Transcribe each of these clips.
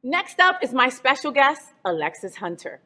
Next up is my special guest, Alexis Hunter.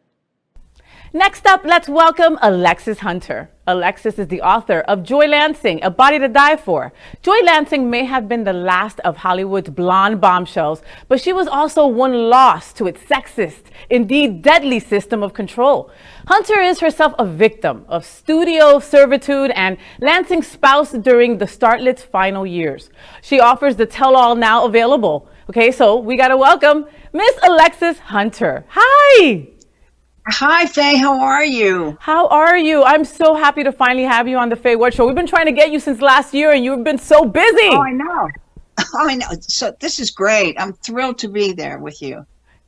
Next up, let's welcome Alexis Hunter. Alexis is the author of Joy Lansing, A Body to Die For. Joy Lansing may have been the last of Hollywood's blonde bombshells, but she was also one lost to its sexist, indeed deadly system of control. Hunter is herself a victim of studio servitude and Lansing's spouse during the Starlet's final years. She offers the tell-all now available. Okay, so we gotta welcome Miss Alexis Hunter. Hi! Hi, Faye. How are you? How are you? I'm so happy to finally have you on the FayWhat show. We've been trying to get you since last year, and you've been so busy. Oh, I know. Oh, I know. So this is great. I'm thrilled to be there with you.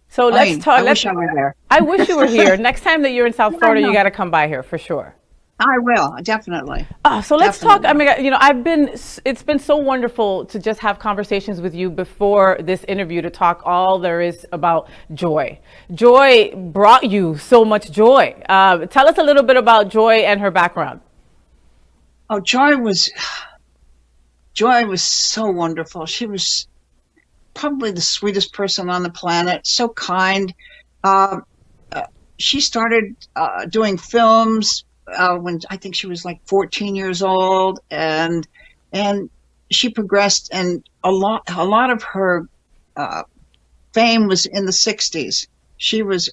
So let's talk. I wish I were there. I wish you were here. Next time that you're in South Florida, you got to come by here for sure. I will, definitely. So let's talk. I mean, it's been so wonderful to just have conversations with you before this interview to talk all there is about Joy. Joy brought you so much joy. Tell us a little bit about Joy and her background. Oh, Joy was so wonderful. She was probably the sweetest person on the planet, so kind. She started doing films when I think she was like 14 years old, and she progressed, and a lot of her fame was in the 60s. She was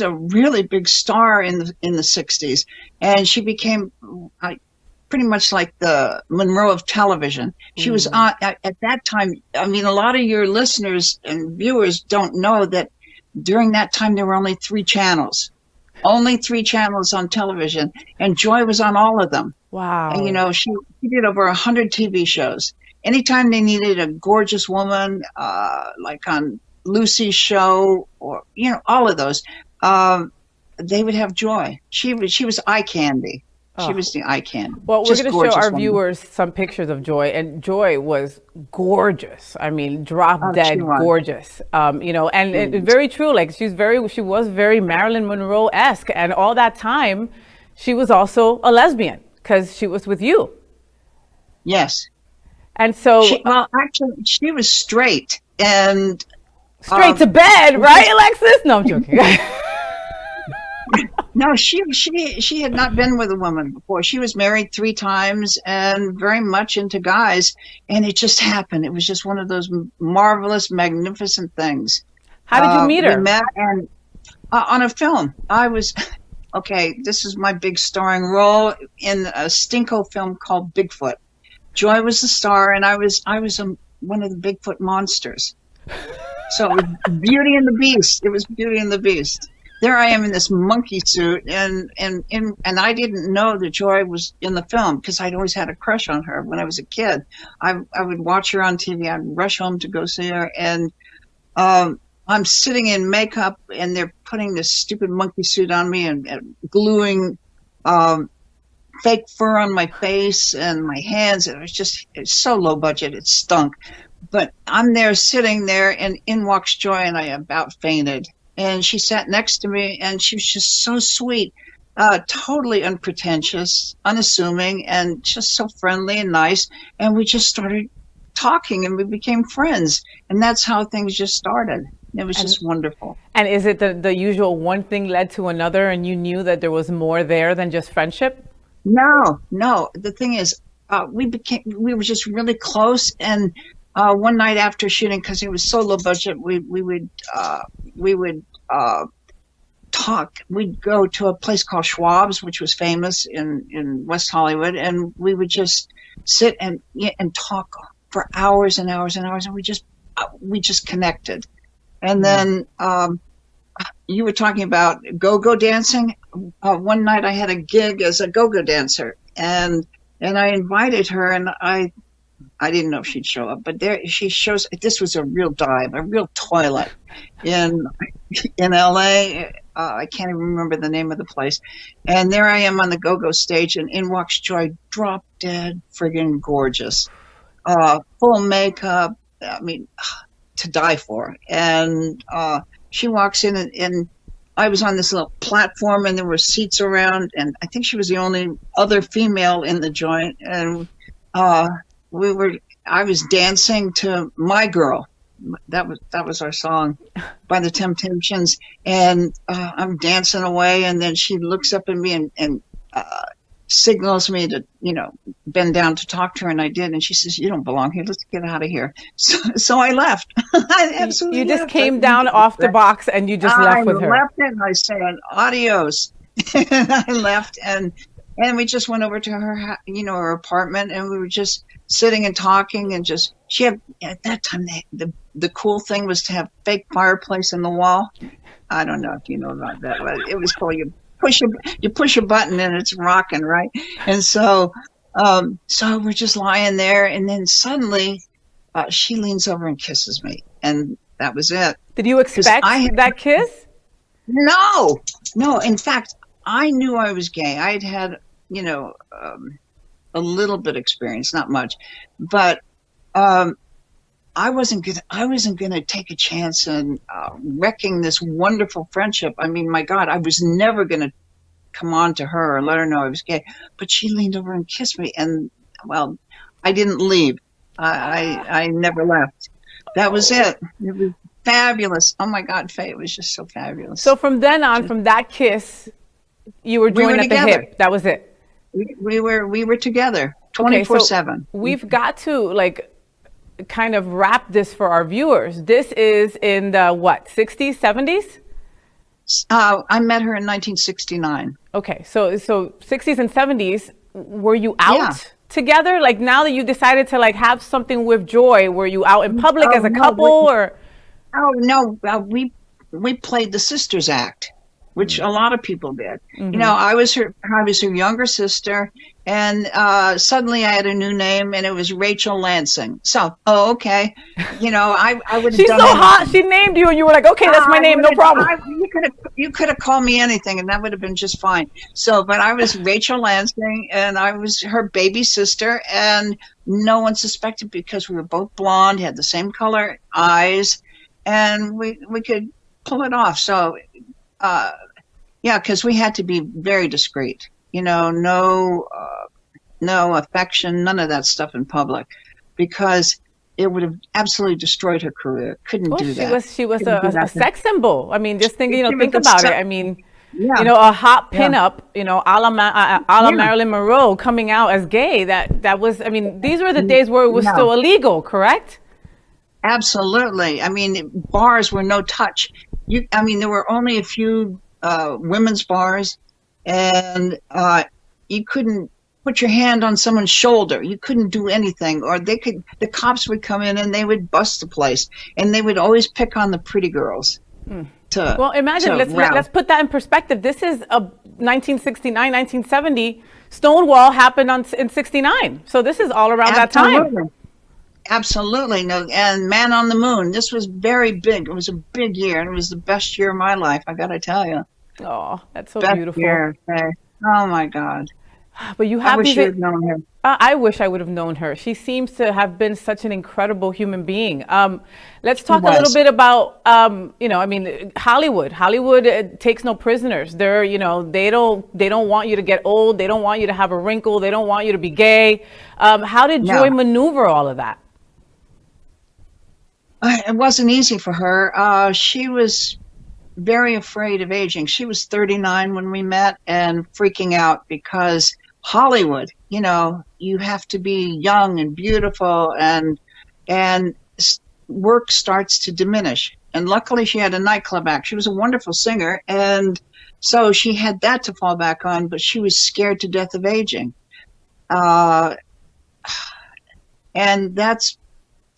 a really big star in the 60s, and she became pretty much like the Monroe of television. She was on at that time. I mean, a lot of your listeners and viewers don't know that during that time there were only 3 channels. Only 3 channels on television, and Joy was on all of them. Wow. And, she did over 100 TV shows. Anytime they needed a gorgeous woman, like on Lucy's show, or, all of those, they would have Joy. She was eye candy. She was the eye candy. Well, we're going to show our viewers some pictures of Joy, and Joy was gorgeous. I mean, drop dead gorgeous. And very true. Like she was very Marilyn Monroe-esque, and all that time, she was also a lesbian because she was with you. Yes. And so, actually, she was straight and straight to bed, right, Alexis? No, I'm joking. No, she had not been with a woman before. She was married 3 times and very much into guys, and it just happened. It was just one of those marvelous, magnificent things. How did you meet her? We met and on a film. This is my big starring role in a Stinko film called Bigfoot. Joy was the star, and I was one of the Bigfoot monsters. So it was Beauty and the Beast. It was Beauty and the Beast. There I am in this monkey suit, and I didn't know that Joy was in the film because I'd always had a crush on her when I was a kid. I would watch her on TV. I'd rush home to go see her, and I'm sitting in makeup, and they're putting this stupid monkey suit on me and gluing fake fur on my face and my hands. It's so low budget, it stunk. But I'm there sitting there, and in walks Joy, and I about fainted. And she sat next to me, and she was just so sweet, totally unpretentious, unassuming, and just so friendly and nice. And we just started talking, and we became friends. And that's how things just started. It was just wonderful. And is it the usual one thing led to another, and you knew that there was more there than just friendship? No. The thing is, we were just really close, and one night after shooting, because it was so low budget, we would talk. We'd go to a place called Schwab's, which was famous in West Hollywood, and we would just sit and talk for hours and hours and hours, and we just connected. And then you were talking about go-go dancing. One night I had a gig as a go-go dancer, and I invited her, and I didn't know if she'd show up, but there she shows. This was a real dive, a real toilet in LA. I can't even remember the name of the place. And there I am on the go-go stage, and in walks Joy, drop dead, friggin' gorgeous, full makeup. I mean, to die for. And she walks in, and I was on this little platform, and there were seats around, and I think she was the only other female in the joint, and I was dancing to My Girl that was our song by the Temptations. And I'm dancing away, and then she looks up at me and signals me to, bend down to talk to her, and I did. And she says, "You don't belong here. Let's get out of here." So I left. I absolutely You just left. came down off the box and you just left with her. I left it, and I said, "Adios." And I left, and we just went over to her, her apartment, and we were just sitting and talking, and just she had at that time the cool thing was to have fake fireplace in the wall. I don't know if you know about that, but it was cool. You push a button and it's rocking, right? And so we're just lying there, and then suddenly she leans over and kisses me, and that was it. Did you expect that kiss? No. In fact, I knew I was gay. I had a little bit experience, not much, but I wasn't gonna take a chance in wrecking this wonderful friendship. I mean, my God, I was never gonna come on to her or let her know I was gay. But she leaned over and kissed me, and well, I didn't leave. I never left. That was it. It was fabulous. Oh my God, Faye, it was just so fabulous. So from then on, from that kiss, you were joined at the hip. That was it. We were together 24/7. We've got to kind of wrap this for our viewers. This is in the 60s, 70s? I met her in 1969. Okay, so 60s and 70s, were you out together? Like, now that you decided to have something with Joy, were you out in public as a couple or? Oh no, we played the sisters act, which a lot of people did. Mm-hmm. I was her younger sister, and suddenly I had a new name, and it was Rachel Lansing. So, okay, I would have. She's so hot. She named you, and you were like, okay, that's my name, no problem. You could have called me anything, and that would have been just fine. So, but I was Rachel Lansing, and I was her baby sister, and no one suspected because we were both blonde, had the same color eyes, and we could pull it off. So. Because we had to be very discreet, no affection, none of that stuff in public, because it would have absolutely destroyed her career. Couldn't do that. She was a sex symbol. I mean, just think about it. I mean, a hot pinup, a la Marilyn Monroe coming out as gay. That was. I mean, these were the days where it was still illegal, correct? Absolutely. I mean, bars were no touch. There were only a few women's bars, and you couldn't put your hand on someone's shoulder. You couldn't do anything, or the cops would come in and they would bust the place, and they would always pick on the pretty girls. Well, imagine, let's put that in perspective. This is a 1969, 1970. Stonewall happened in 69. So this is all around that time. Absolutely. No, and Man on the Moon. This was very big. It was a big year, and it was the best year of my life, I got to tell you. Oh, that's so best beautiful. Year. Oh my God. But you have I wish you had known her. I wish I would have known her. She seems to have been such an incredible human being. Let's talk a little bit about, Hollywood. Hollywood takes no prisoners. They're, they don't want you to get old. They don't want you to have a wrinkle. They don't want you to be gay. How did Joy maneuver all of that? It wasn't easy for her. She was very afraid of aging. She was 39 when we met and freaking out because Hollywood, you have to be young and beautiful, and work starts to diminish. And luckily she had a nightclub act. She was a wonderful singer, and so she had that to fall back on, but she was scared to death of aging. And that's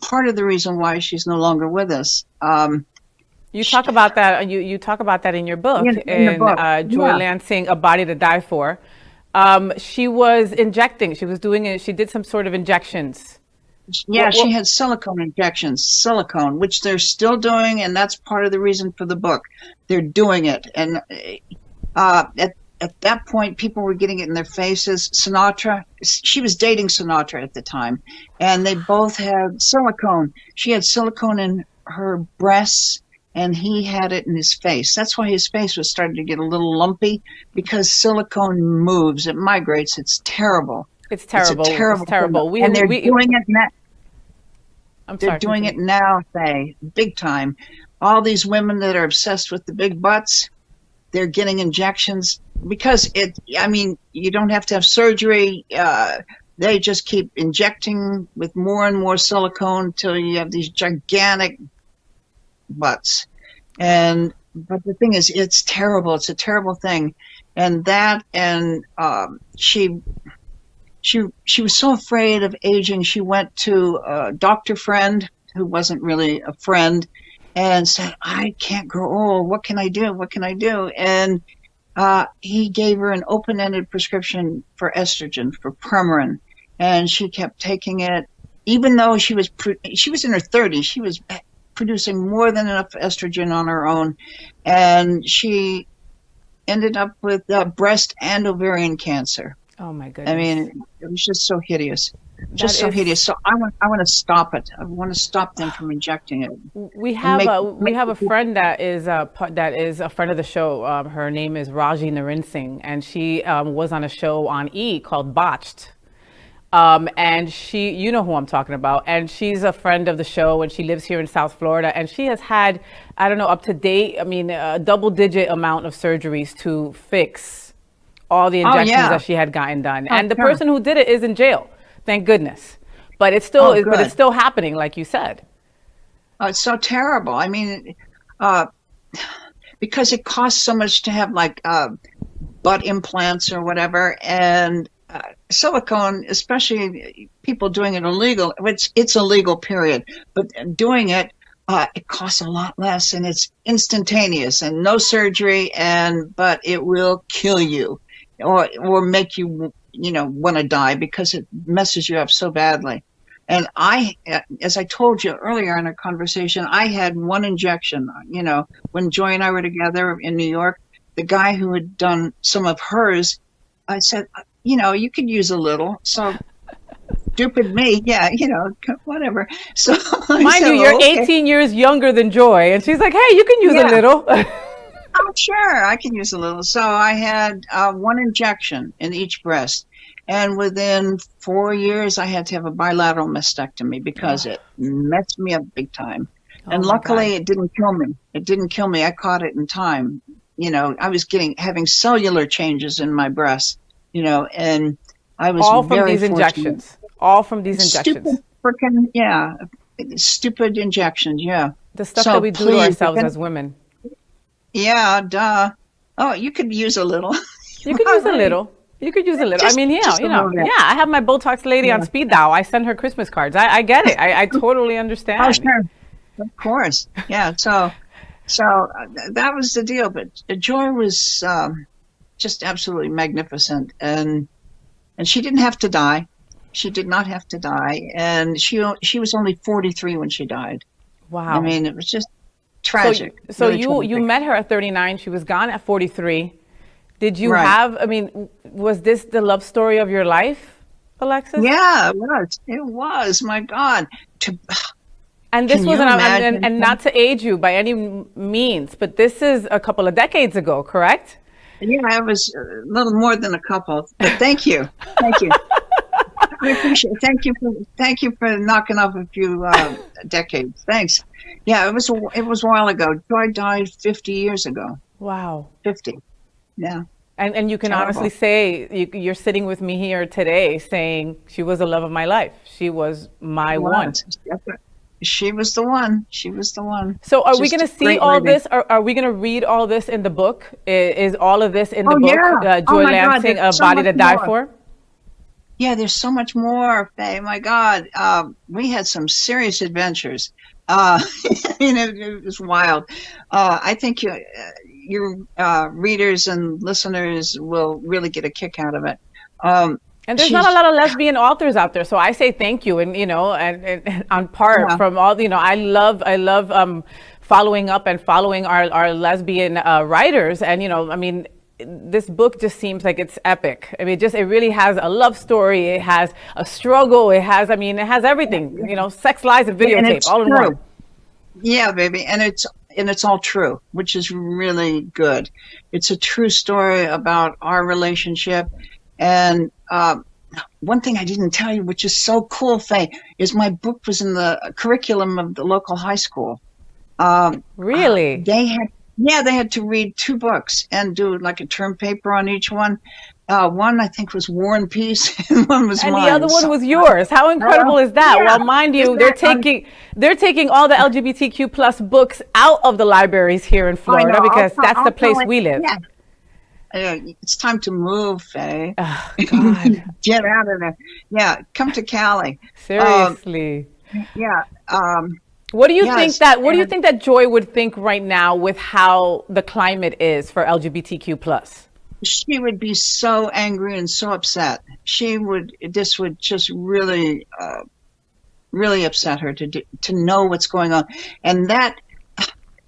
part of the reason why she's no longer with us. You talk about that. You talk about that in your book, in Joy Lansing, A Body to Die For. She was injecting. She was doing it. She did some sort of injections. Yeah, she had silicone injections, silicone, which they're still doing, and that's part of the reason for the book. They're doing it, and at that point, people were getting it in their faces. Sinatra, she was dating Sinatra at the time, and they both had silicone. She had silicone in her breasts, and he had it in his face. That's why his face was starting to get a little lumpy, because silicone moves. It migrates. It's terrible. It's terrible. It's terrible. And they're doing it now. I'm They're sorry. doing Continue. it now, Faye, big time. All these women that are obsessed with the big butts, they're getting injections because I mean, you don't have to have surgery. They just keep injecting with more and more silicone until you have these gigantic butts. But the thing is, it's terrible. It's a terrible thing. And she was so afraid of aging. She went to a doctor friend who wasn't really a friend and said, I can't grow old. What can I do? What can I do? And he gave her an open-ended prescription for estrogen, for Premarin, and she kept taking it, even though she was in her 30s. She was producing more than enough estrogen on her own, and she ended up with breast and ovarian cancer. Oh my I goodness. mean, it was just so hideous, That just so hideous. is. So I want to stop it. I want to stop them from injecting it We and have make a we make have a friend that is that is a friend of the show. Her name is Raji Narinsing, and she was on a show on E called Botched. And she, you know who I'm talking about, and she's a friend of the show, and she lives here in South Florida, and she has had, I don't know, up to date, I mean, a double-digit amount of surgeries to fix all the Oh injections yeah. that she had gotten done, Oh and the sure. person who did it is in jail, thank goodness. But Oh it's good. still happening, like you said. Oh, it's so terrible. I mean, uh, because it costs so much to have like butt implants or whatever, and silicone, especially people doing it illegal. It's illegal, period. But doing it, it costs a lot less, and it's instantaneous and no surgery, but it will kill you, or make you want to die because it messes you up so badly. And as I told you earlier in our conversation, I had one injection. When Joy and I were together in New York, the guy who had done some of hers, I said, you could use a little. So stupid me, yeah, whatever. So I Mind said, you, you're oh, okay, 18 years younger than Joy, and she's like, hey, you can use a yeah, little. oh, sure, I can use a little. So I had one injection in each breast. And within 4 years, I had to have a bilateral mastectomy because it messed me up big time. Oh And my God. luckily, it didn't kill me. It didn't kill me. I caught it in time. I was having cellular changes in my breast, and I was All from very these fortunate. injections. All from these Stupid injections. freaking, yeah, stupid injections, yeah. The stuff that So we do to please, ourselves as women. yeah, duh. Oh, you could use a little. You could use a Already. little. You could use a little. I mean, Just a little bit. yeah. I have my Botox lady on Yeah. speed dial. I send her Christmas cards. I get it. I totally Oh, understand. sure. Of course. Yeah. So that was the deal. But Joy was just absolutely magnificent, and she didn't have to die. She did not have to die, and she was only 43 when she died. I Wow. mean, it was just So, tragic, so really you tragic. met her at 39. She was gone at 43. Did you Right. have? I mean, was this the love story of your life, Alexis? Yeah, it was. It was. My God. To And this Can was, you and imagine? not to age you by any means, but this is a couple of decades ago, correct? Yeah, it was a little more than a couple. But thank you, thank you. I appreciate it. Thank you for knocking off a few decades. Thanks. Yeah, it was a while ago. Joy died 50 years ago. Wow. 50. Yeah, And you can honestly terrible. say you're sitting with me here today saying she was the love of my life. She was my It one. was. She was the one. She was the one. So are we Just going a to see great all lady. this? Are we going to read all this in the book? Is all of this in the Oh book? yeah. Oh Joy my God. Lansing, There's A so Body much to Die more. For? Yeah, there's so much more, Faye. My God, we had some serious adventures. It was wild. I think your readers and listeners will really get a kick out of it. And there's not a She's, lot of lesbian authors out there, so I say thank you. And and on part yeah, from all, I love following up and following our lesbian writers. And I mean, this book just seems like it's epic. I mean, it really has a love story. It has a struggle. It has everything. Sex, lies, and and videotape it's all in one. true. Yeah, baby, and it's all true, which is really good. It's a true story about our relationship, and one thing I didn't tell you, which is so cool, Faye, is my book was in the curriculum of the local high school. Really? They had to read 2 books and do like a term paper on each one. One I think was War and Peace, and one was And mine. the other one was yours. How incredible is that? Well, mind you, they're taking all the LGBTQ plus books out of the libraries here in Florida because that's the place we live. Yeah. It's time to move, Faye. Oh, God. Get out of there. Yeah, come to Cali. Seriously. Yeah. What do you think that Joy would think right now with how the climate is for LGBTQ plus? She would be so angry and so upset. This would just really, really upset her to know what's going on. And that,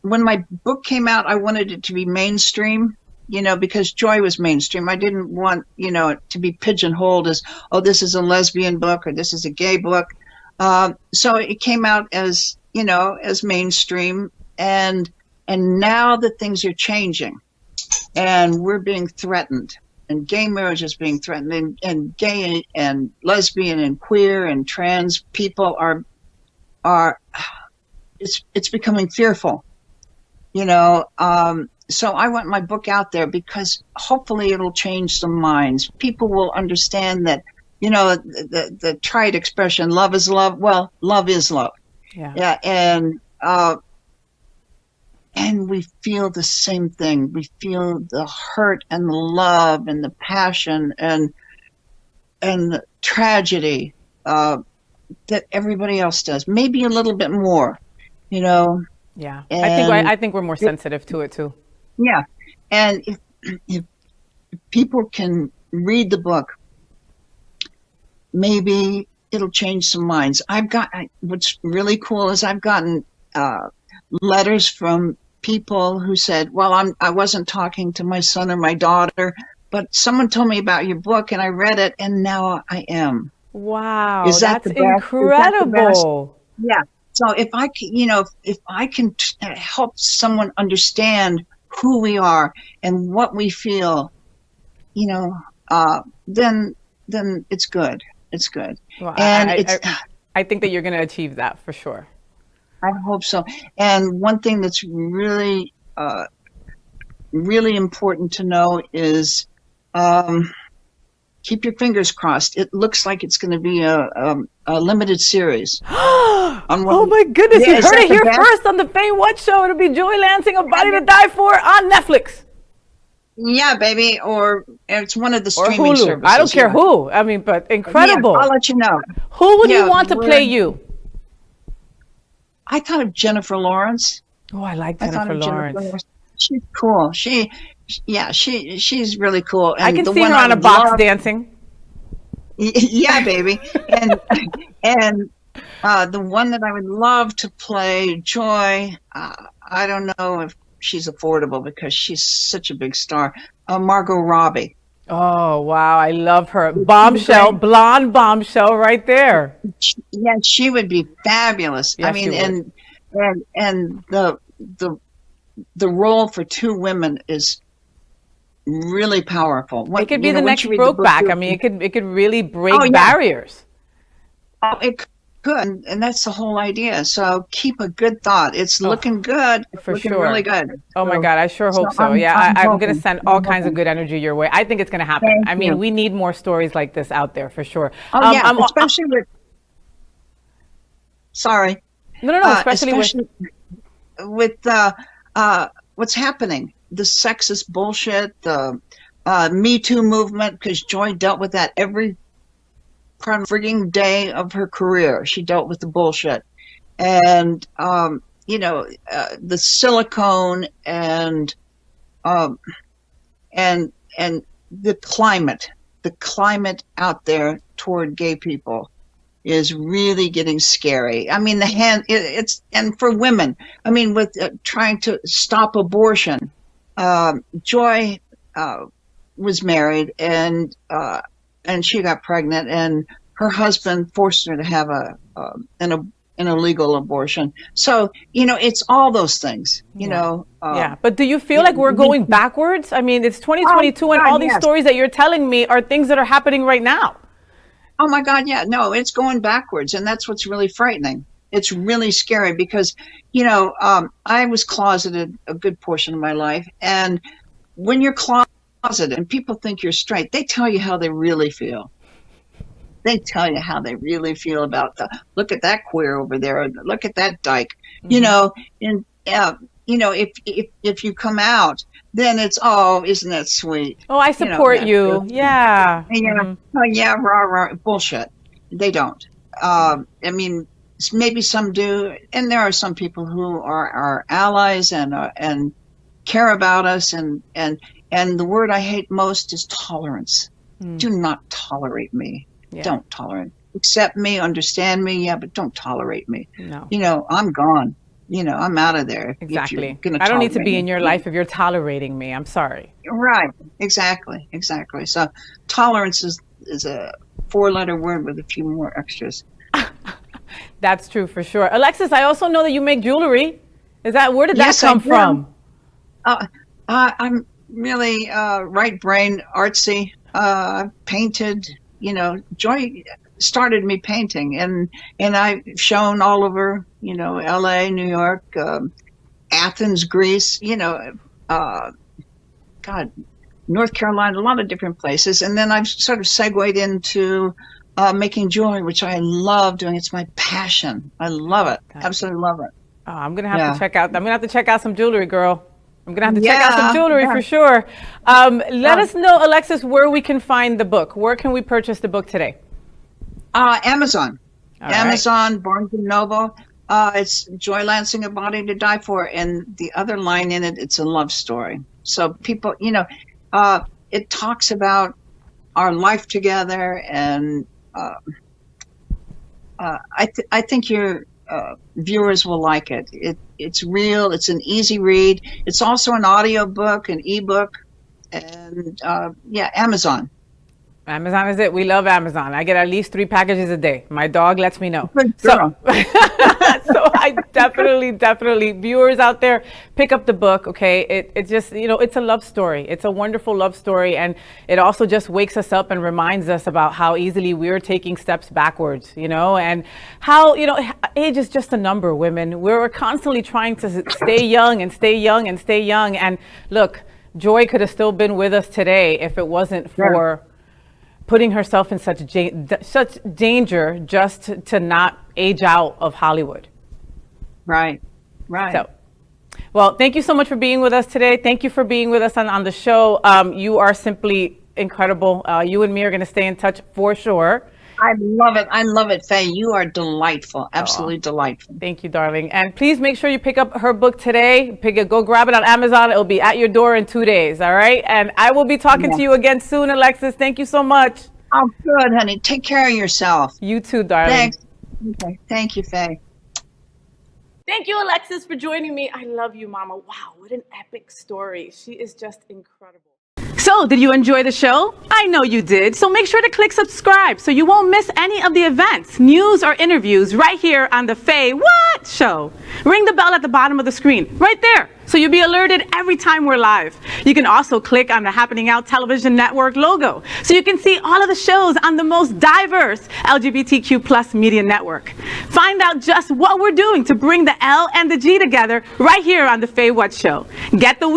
when my book came out, I wanted it to be mainstream, because Joy was mainstream. I didn't want, it to be pigeonholed as, oh, this is a lesbian book or this is a gay book. So it came out as, as mainstream. And now that things are changing and we're being threatened, and gay marriage is being threatened, and gay and lesbian and queer and trans people are it's becoming fearful, so I want my book out there because hopefully it'll change some minds. People will understand that, the trite expression, love is love. Well, love is love. Yeah. And we feel the same thing. We feel the hurt and the love and the passion and the tragedy that everybody else does. Maybe a little bit more, Yeah, I think we're more sensitive to it too. Yeah, and if people can read the book, maybe it'll change some minds. What's really cool is I've gotten letters from people who said, well, I wasn't talking to my son or my daughter, but someone told me about your book and I read it and now I am. Wow, that's incredible. Yeah. So if I can help someone understand who we are and what we feel, then it's good. It's good. Well, and I think that you're going to achieve that for sure. I hope so. And one thing that's really, really important to know is keep your fingers crossed. It looks like it's going to be a limited series. Oh my goodness, you heard it here first on the FayWhat show. It'll be Joy Lansing, A Body to Die For on Netflix. Yeah, baby, or it's one of the streaming services. I don't care who. I mean, but incredible. Yeah, I'll let you know. Who would you want to play you? I thought of Jennifer Lawrence. Oh, I like Jennifer Lawrence. She's cool. She's really cool. And I can see her on a box dancing. Yeah, baby. And the one that I would love to play, Joy, I don't know if she's affordable because she's such a big star. Margot Robbie. Oh, wow. I love her. Bombshell, blonde bombshell right there. Yeah, she would be fabulous. Yes, I mean, and the role for 2 women is really powerful. It could be the next Brokeback. I mean, it could really break barriers. Oh, it could, and that's the whole idea. So keep a good thought. It's looking good. It's looking really good. Oh my God, I sure hope so. I'm going to send all kinds of good energy your way. I think it's going to happen. I mean, we need more stories like this out there for sure. Oh yeah, especially with. Sorry. No. Especially with what's happening, the sexist bullshit, the Me Too movement, because Joy dealt with that every frigging day of her career. She dealt with the bullshit, and the silicone and the climate out there toward gay people is really getting scary. I mean, and for women, I mean, with trying to stop abortion, Joy was married and she got pregnant, and her husband forced her to have an illegal abortion. So, it's all those things, yeah. But do you feel like we're going backwards? I mean, it's 2022 and all these stories that you're telling me are things that are happening right now. Oh my God, yeah, no, it's going backwards, and that's what's really frightening. It's really scary because, I was closeted a good portion of my life, and when you're closeted and people think you're straight, they tell you how they really feel. They tell you how they really feel about look at that queer over there, or look at that dyke, and if you come out, then it's, oh, isn't that sweet? Oh, I support you. Yeah. Oh yeah, rah, rah, bullshit. They don't. I mean, maybe some do, and there are some people who are our allies and care about us, and the word I hate most is tolerance. Do not tolerate me. Yeah. Don't tolerate. Accept me, understand me, yeah, but don't tolerate me. No. I'm gone. I'm out of there. Exactly. I don't need to be in your life if you're tolerating me. I'm sorry. Right. Exactly. So tolerance is a 4-letter word with a few more extras. That's true for sure. Alexis, I also know that you make jewelry. Where did that come from? I'm really right brain artsy. Painted, Joy started me painting, and I've shown all over, LA, New York, Athens, Greece, North Carolina, a lot of different places. And then I've sort of segued into making jewelry, which I love doing. It's my passion. I love it. Absolutely love it. Oh, I'm going to have to check out some jewelry, girl. I'm going to have to check out some jewelry for sure. Let us know, Alexis, where we can find the book. Where can we purchase the book today? Amazon. All Amazon, right. Barnes & Noble. It's Joy Lansing, A Body to Die For. And the other line in it, it's a love story. So people, it talks about our life together. And I think your viewers will like it. It's real. It's an easy read. It's also an audio book, an ebook, and Amazon. Amazon is it. We love Amazon. I get at least 3 packages a day. My dog lets me know. So I definitely, viewers out there, pick up the book, okay? It just, it's a love story. It's a wonderful love story. And it also just wakes us up and reminds us about how easily we're taking steps backwards, and how, age is just a number, women. We're constantly trying to stay young and stay young and stay young. And look, Joy could have still been with us today if it wasn't for putting herself in such danger just to not age out of Hollywood. Right. So, well, thank you so much for being with us today. Thank you for being with us on the show. You are simply incredible. You and me are going to stay in touch for sure. I love it, Faye. You are delightful. Absolutely delightful. Thank you, darling. And please make sure you pick up her book today. Go grab it on Amazon. It'll be at your door in 2 days. All right. And I will be talking to you again soon, Alexis. Thank you so much. Oh, good, honey. Take care of yourself. You too, darling. Thanks. Okay. Thank you, Faye. Thank you, Alexis, for joining me. I love you, Mama. Wow, what an epic story. She is just incredible. So, did you enjoy the show? I know you did. So make sure to click subscribe so you won't miss any of the events, news, or interviews right here on the FayWhat show. Ring the bell at the bottom of the screen, right there, so you'll be alerted every time we're live. You can also click on the Happening Out Television Network logo so you can see all of the shows on the most diverse LGBTQ+ media network. Find out just what we're doing to bring the L and the G together right here on the FayWhat show. Get the